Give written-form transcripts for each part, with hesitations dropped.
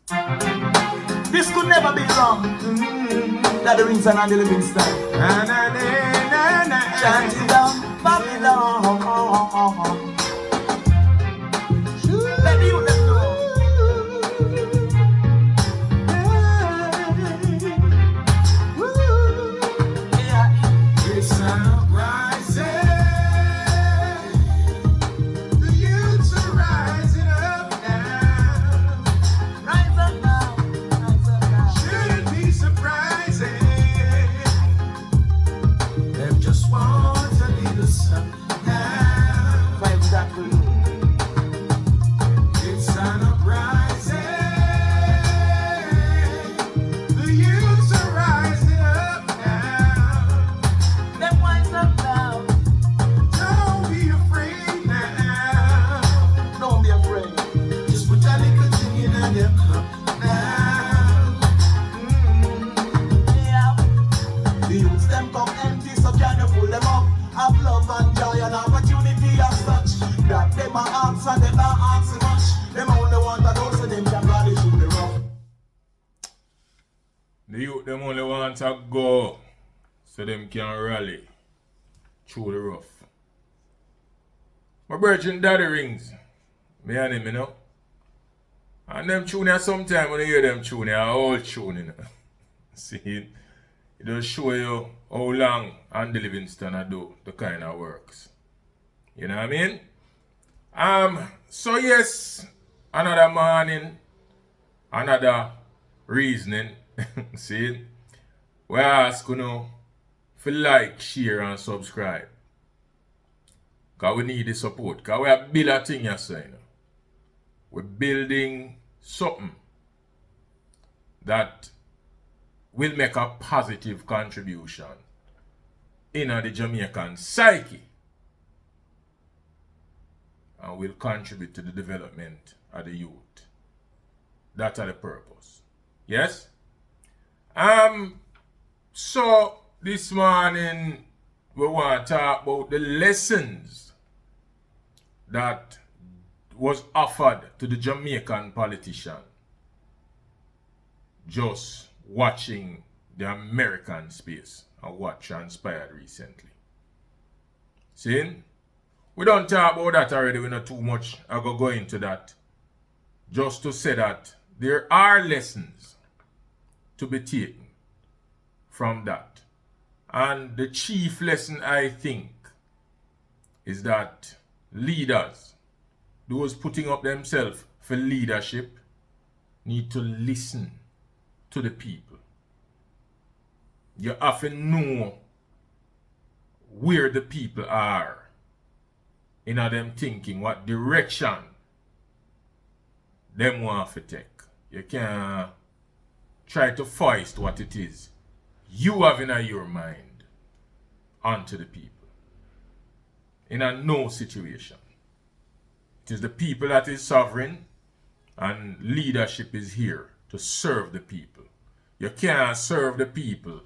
This could never be wrong. That the rings and the living style. Chanting down Babylon. Let you them know. It's rising. The youths are rising up now. Rise up now. Rise up now. Shouldn't be surprising. Them just want a little something now. Five that for you. It's an uprising. The youths are rising up now. Them wise up now. Don't be afraid now. Don't be afraid. Just put a little thing in your cup now. Yeah. The youths them come empty, so can you pull them up? Have love and joy and opportunity as such. That them are answer, them not answer much. Them only want to know so them can rally through the rough. The youth them only want to go so them can rally through the rough. My virgin daddy rings. Me and him, you know. And them tune here sometime when you hear them tune here, all tune, you know. See, it just show you how long Andy Livingston do the kind of works. You know what I mean? So yes, another morning, another reasoning. See, we ask you know, for like, share and subscribe. Because we need the support. Because we are building a thing you say, you know. We're building something that will make a positive contribution in the Jamaican psyche and will contribute to the development of the youth. That's the purpose. Yes? So this morning we want to talk about the lessons that was offered to the Jamaican politician just watching the American space and what transpired recently. See? We don't talk about that already, we're not too much. I go into that. Just to say that there are lessons to be taken from that. And the chief lesson, I think, is that leaders, those putting up themselves for leadership, need to listen to the people. You have to know where the people are in them thinking, what direction them want to take. You can't try to foist what it is you have in your mind onto the people. In a no situation. It is the people that is sovereign, and leadership is here to serve the people. You can't serve the people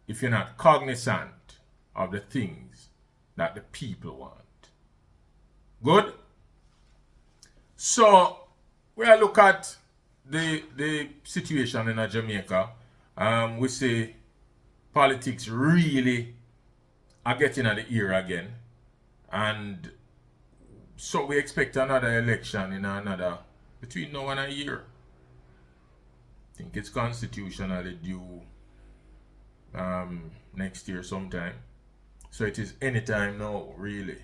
if you're not cognizant of the things that the people want. Good? So, when I look at the situation in Jamaica, we say politics really are getting at the ear again. And so we expect another election in between now and a year. I think it's constitutionally due next year sometime. So it is anytime now, really,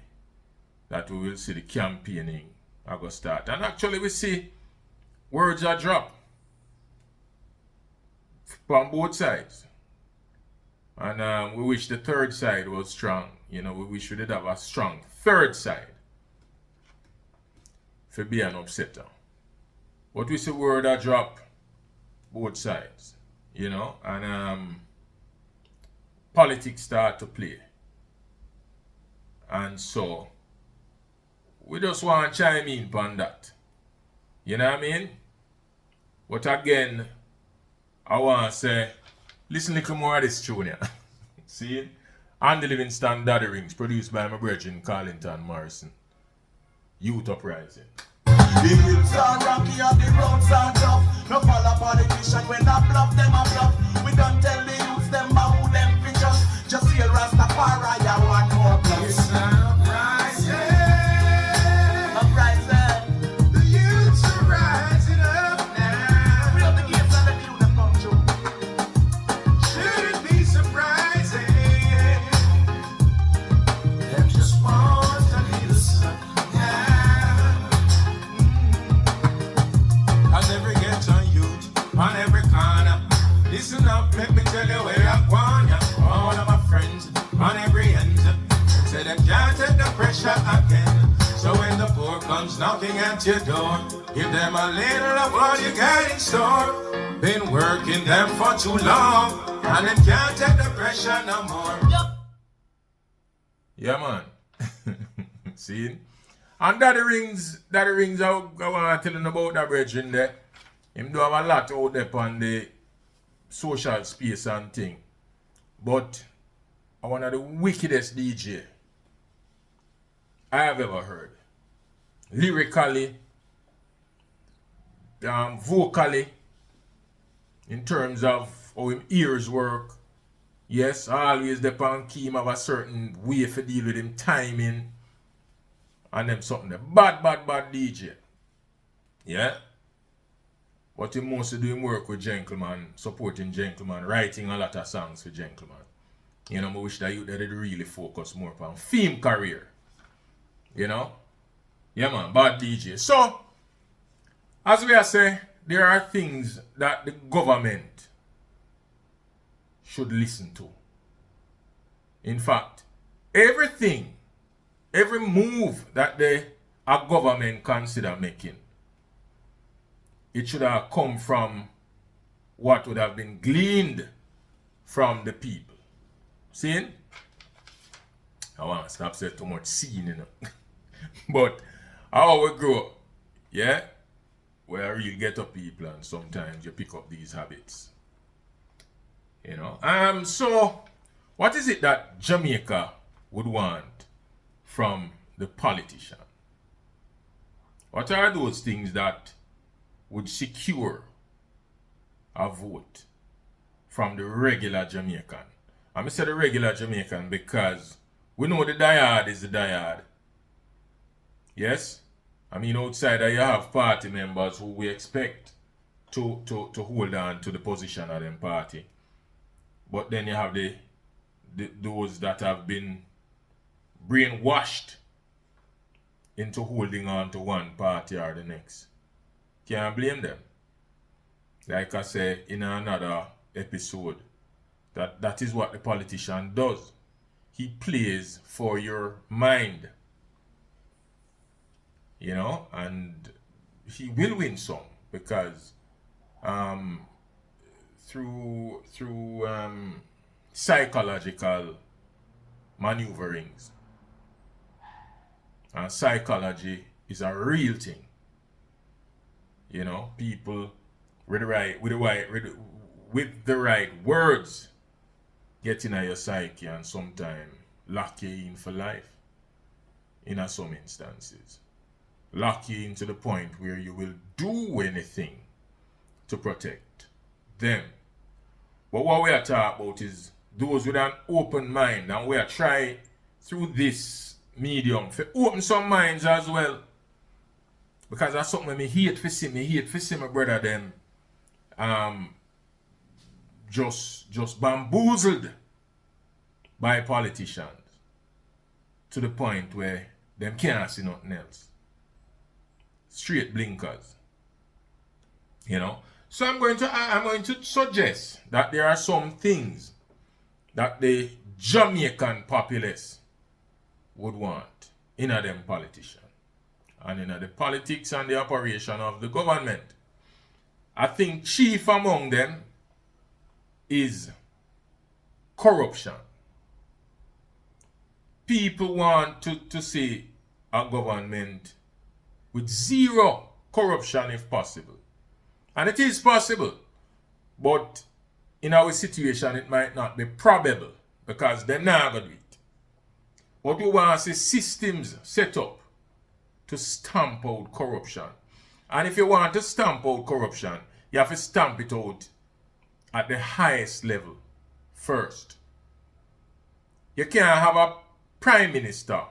that we will see the campaigning go start. And actually we see words are dropped from both sides. And we wish the third side was strong. You know, we wish we did have a strong third side for be an upsetter. But we see word are drop both sides, you know, and politics start to play. And so we just want to chime in on that. You know what I mean? But again, I want to say, listen a little more of this tune here. See? Andy Livingston Daddy Rings, produced by my brethren Carlington Morrison. Youth Uprising. The hills are rocky and the roads are tough. But when I bluff, them a bluff. We don't tell the youths them a who them fi just feel Rastafari, I want more bluff. It's an uprising. The youths are rising up now. We have the gates and the view them come true. Shouldn't be surprising. Them just want to be the sun now. As every ghetto youth on every corner, listen up, let me tell you where I'm going. All of my friends on every end say they can't take the pressure again. So when the poor comes knocking at your door, give them a little of what you got in store. Been working them for too long, and they can't take the pressure no more. Yeah, man. See? And Daddy Rings, I want to tell you about that brethren there. Him do have a lot out there on the social space and thing. But one of the wickedest DJ I have ever heard. Lyrically, vocally, in terms of how him ears work. Yes, always depend key him have a certain way for deal with him timing and them something. Bad DJ. Yeah? But he mostly doing work with Gentleman, supporting Gentleman, writing a lot of songs for Gentleman. You know, I wish that you did really focus more on film career. You know? Yeah, man, bad DJ. So, as we are saying, there are things that the government should listen to. In fact, every move that a government consider making, it should have come from what would have been gleaned from the people. See? I want to stop saying too much scene, you know. But how we grow up, yeah? Where you get up people and sometimes you pick up these habits. You know? So, what is it that Jamaica would want from the politician? What are those things that would secure a vote from the regular Jamaican? I'm say the regular Jamaican because we know the diehard is the diehard. Yes? I mean, outside there you have party members who we expect to hold on to the position of them party. But then you have those that have been brainwashed into holding on to one party or the next. Can't blame them. Like I say in another episode, that is what the politician does. He plays for your mind. You know, and he will win some because through psychological maneuverings. And psychology is a real thing. You know, people with the right words get in your psyche and sometimes lock you in for life. In some instances. Lock you into the point where you will do anything to protect them. But what we are talking about is those with an open mind, and we are trying through this medium to open some minds as well. Because that's something I hate for see. Me hate for see my brother them just bamboozled by politicians to the point where them can't see nothing else. Straight blinkers. You know? So I'm going to suggest that there are some things that the Jamaican populace would want in a them politician and in the politics and the operation of the government. I think chief among them is corruption. People want to see a government with zero corruption if possible. And it is possible. But in our situation, it might not be probable because they're not going to do it. What we want is systems set up to stamp out corruption. And if you want to stamp out corruption, you have to stamp it out at the highest level first. You can't have a prime minister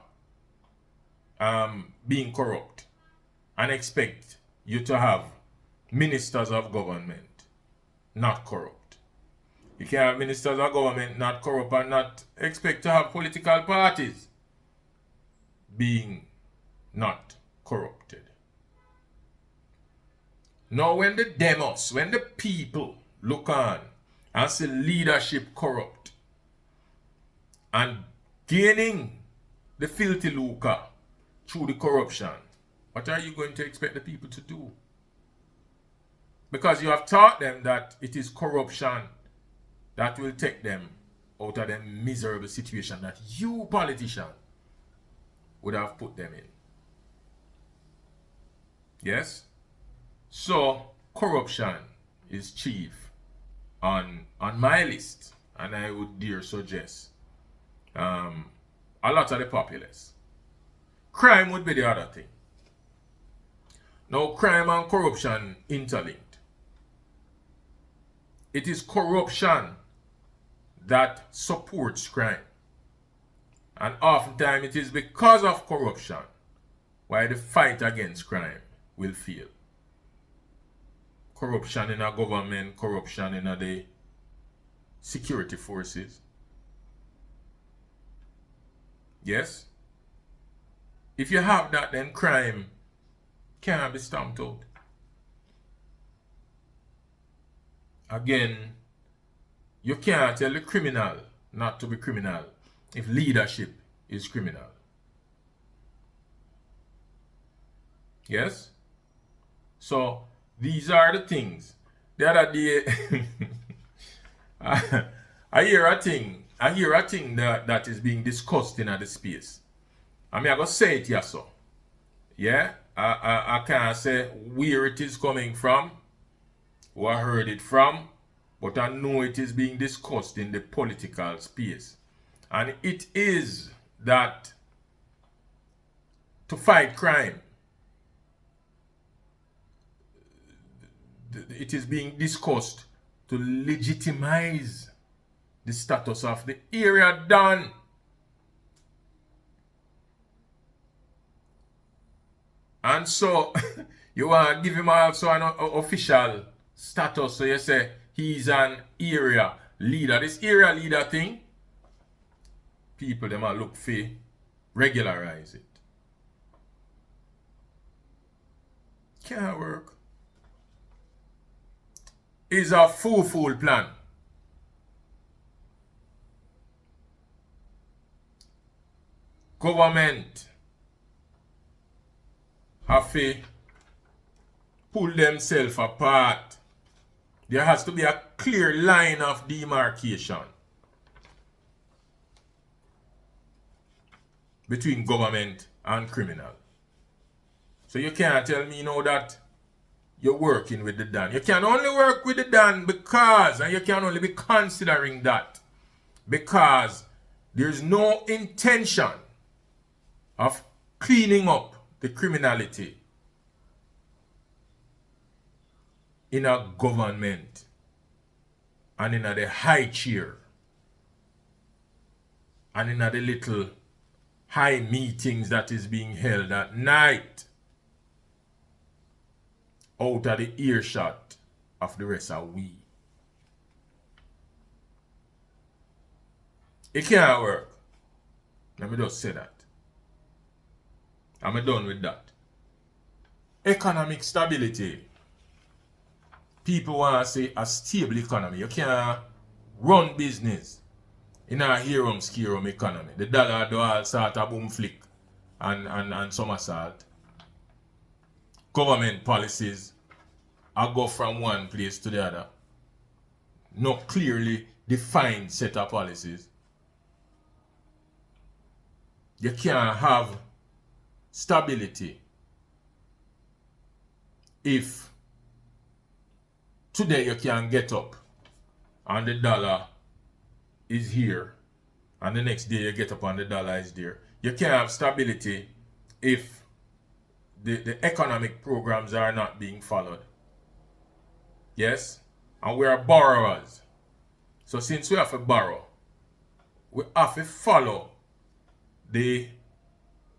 being corrupt and expect you to have ministers of government not corrupt. You can't have ministers of government not corrupt and not expect to have political parties being not corrupted. Now when the demos, when the people look on and see leadership corrupt and gaining the filthy lucre through the corruption, what are you going to expect the people to do? Because you have taught them that it is corruption that will take them out of the miserable situation that you, politician, would have put them in. Yes? So, corruption is chief on my list, and I would dare suggest a lot of the populace. Crime would be the other thing. Now, crime and corruption interlinked. It is corruption that supports crime. And oftentimes it is because of corruption why the fight against crime will fail. Corruption in our government, corruption in the security forces. Yes? If you have that, then crime can't be stamped out. Again, you can't tell the criminal not to be criminal if leadership is criminal. Yes? So, these are the things. The other day, I hear a thing that is being discussed in the space. I mean, I go say it here, so. Yeah? I can't say where it is coming from, who I heard it from, but I know it is being discussed in the political space. And it is that to fight crime, it is being discussed to legitimize the status of the area done. And so, you want to give him also an official status, so you say he's an area leader. This area leader thing, people them a look for regularize it. Can't work. It's a fool plan. Government have to pull themselves apart. There has to be a clear line of demarcation between government and criminal. So you can't tell me now that you're working with the Dan. You can only work with the Dan because, and you can only be considering that because there's no intention of cleaning up the criminality in a government and in the high chair and in the little high meetings that is being held at night out of the earshot of the rest of we. It can't work. Let me just say that. I'm done with that. Economic stability. People want to say a stable economy. You can't run business in a herum scarum economy. The dollar do all sort of boom flick and somersault. Government policies are go from one place to the other. No clearly defined set of policies. You can't have stability if today you can get up and the dollar is here and the next day you get up and the dollar is there. You can't have stability if the economic programs are not being followed. Yes? and we are borrowers. So since we have to borrow, we have to follow the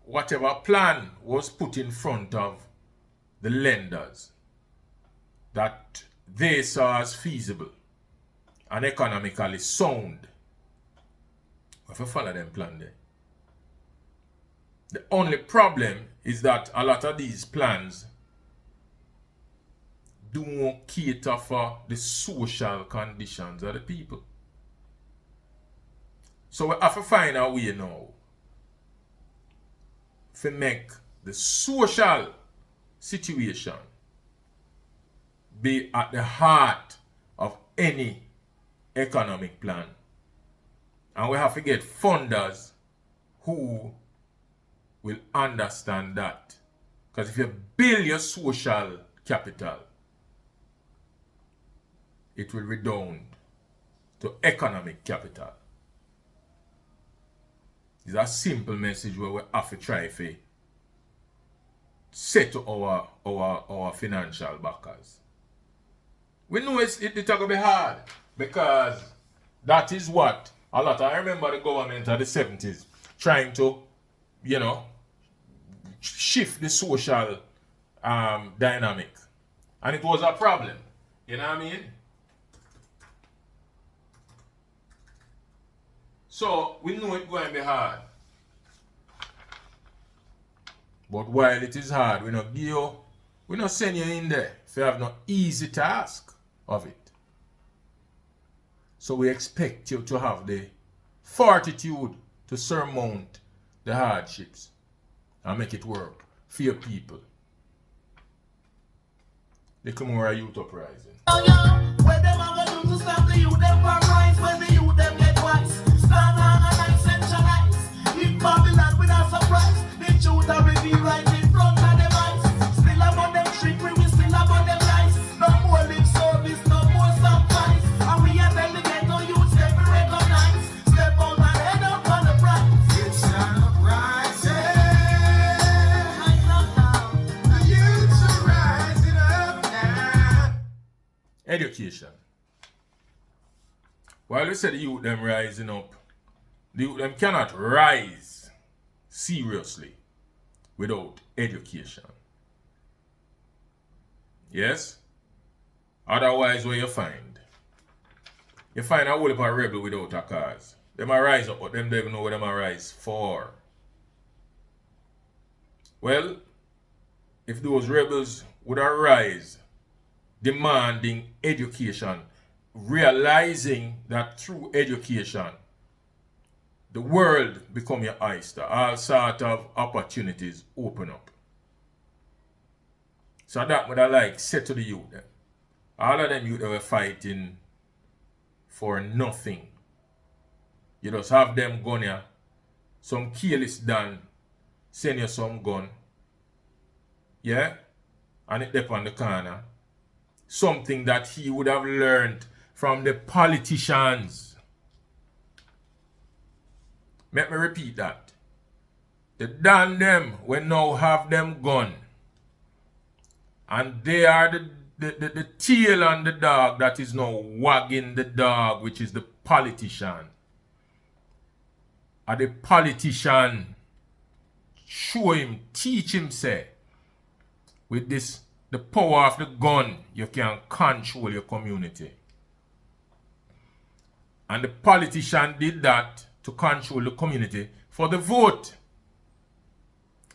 whatever plan was put in front of the lenders that they saw as feasible and economically sound. We have to follow them plan there. The only problem is that a lot of these plans don't cater for the social conditions of the people. So we have to find a way now to make the social situation be at the heart of any economic plan. And we have to get funders who will understand that. Because if you build your social capital, it will redound to economic capital. It's a simple message where we have to try to say to our financial backers. We know it's going to be hard because that is what a lot. I remember the government of the 70s trying to, shift the social dynamic. And it was a problem. You know what I mean? So we know it's going to be hard. But while it is hard, we not send you in there if you have no easy task of it. So we expect you to have the fortitude to surmount the hardships and make it work for your people. Little more youth uprising. Where them are going to stop the youth, them for rise. When the youth, them get wise. Stand organized, centralized. In Babylon without surprise. The truth are revealed right in front of them eyes. Still among them trick, we will still among them lies. No more lip service, no more sacrifice. And we are telling the ghetto youth, step and recognize. Step out and head up on the prize. It's an uprising. The youths are rising up now. Education. While we say the youth them rising up, the youth them cannot rise seriously without education. Yes? Otherwise, what you find? You find a whole heap of rebel without a cause. Them a rise up, but them don't even know what them a rise for. Well, if those rebels would arise demanding education, realizing that through education, the world become your oyster, all sort of opportunities open up. So that what I like say to the youth then. All of them youth that were fighting for nothing. You just have them gun here, some careless done, send you some gun. Yeah? And it up on the corner. Something that he would have learned from the politicians. Let me repeat that. The damn them when now have them gun. And they are the tail on the dog that is now wagging the dog, which is the politician. And the politician show him, teach him, say, with this, the power of the gun, you can control your community. And the politician did that to control the community for the vote.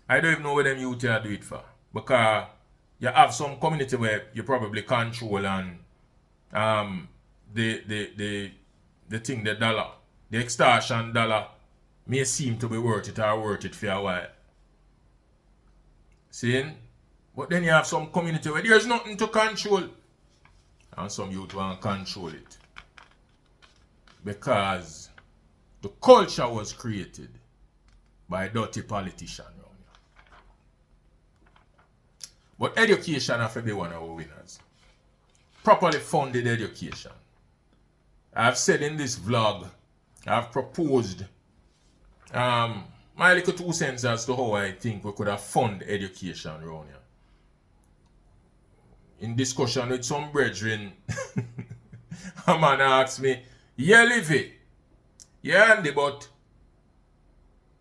I don't even know what them youth here do it for. Because you have some community where you probably control and the thing, the dollar, the extortion dollar may seem to be worth it or worth it for a while. See? But then you have some community where there's nothing to control. And some youth want to control it. Because the culture was created by a dirty politician. But education has to be one of our winners. Properly funded education. I've said in this vlog, I've proposed my little 2 cents as to how I think we could have funded education around here. In discussion with some brethren, A man asks me, yeah, Livy, yeah, Andy, but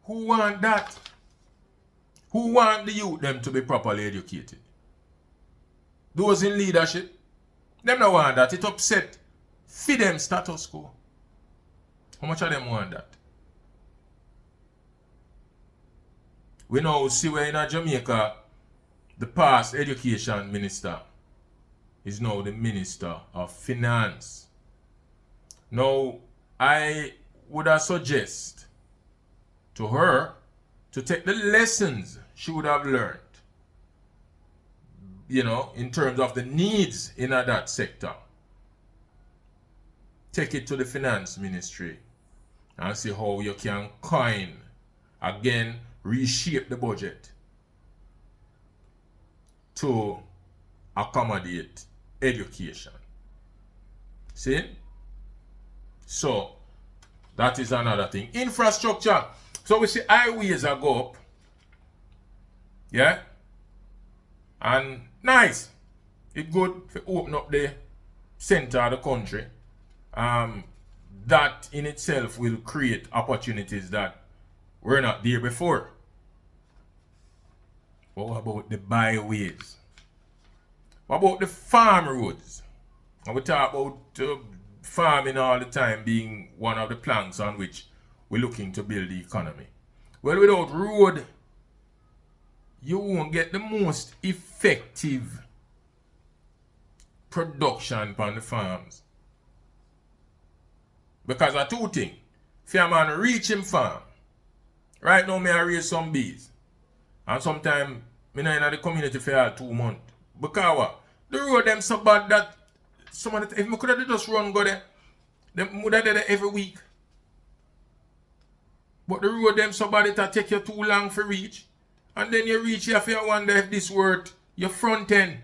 who want that? Who want the youth them to be properly educated? Those in leadership, them don't want that. It upset for them status quo. How much of them want that? We now see where in Jamaica, the past education minister is now the minister of finance. Now, I would suggest to her to take the lessons she would have learned, in terms of the needs in that sector. Take it to the finance ministry and see how you can again, reshape the budget to accommodate education. See? So, that is another thing. Infrastructure. So we see highways are go up. Yeah? And nice. It's good to open up the center of the country. That in itself will create opportunities that were not there before. But what about the byways? What about the farm roads? And we talk about farming all the time being one of the planks on which we're looking to build the economy. Well, without road, you won't get the most effective production on the farms. Because of two things. If a man reach him farm, right now I raise some bees. And sometimes I not in the community for 2 months. Because what? The road them so bad that someone, if I could have just run go there, them would have done it every week. But the road them so bad it take you too long for reach. And then you reach here for you wonder if this worth your front end.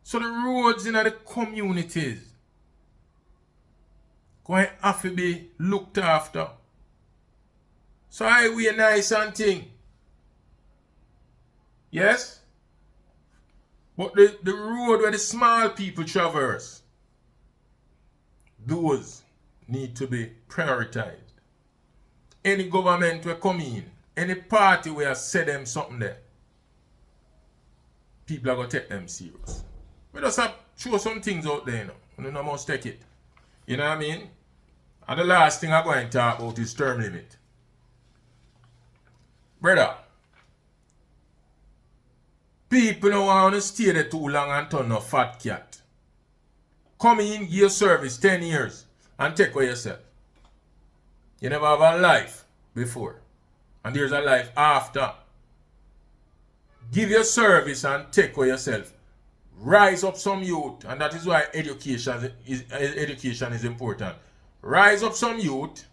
So the roads in the communities going to have to be looked after. So highway nice and thing. Yes? But the road where the small people traverse, those need to be prioritized. Any government will come in, any party will say them something there, people are going to take them serious. We just have to show some things out there, you know, must take it. You know what I mean? And the last thing I'm going to talk about is term limit. Brother, people don't want to stay there too long and turn a fat cat. Come in, give your service 10 years and take away yourself. You never have a life before. And there's a life after. Give your service and take away yourself. Rise up some youth, and that is why education is important. Rise up some youth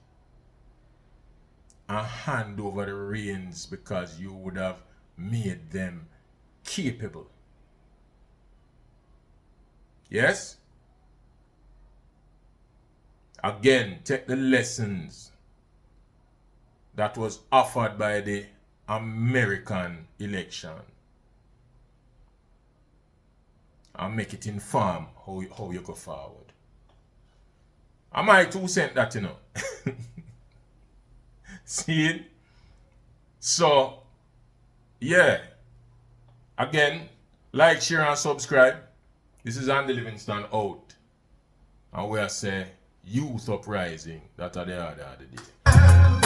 and hand over the reins because you would have made them capable. Yes? Again, take the lessons that was offered by the American election and make it inform how you go forward. Am I 2 cents that, you know? See it? So, yeah. Again, like, share, and subscribe. This is Andy Livingston out. And we are say, youth uprising. That's the order of the day.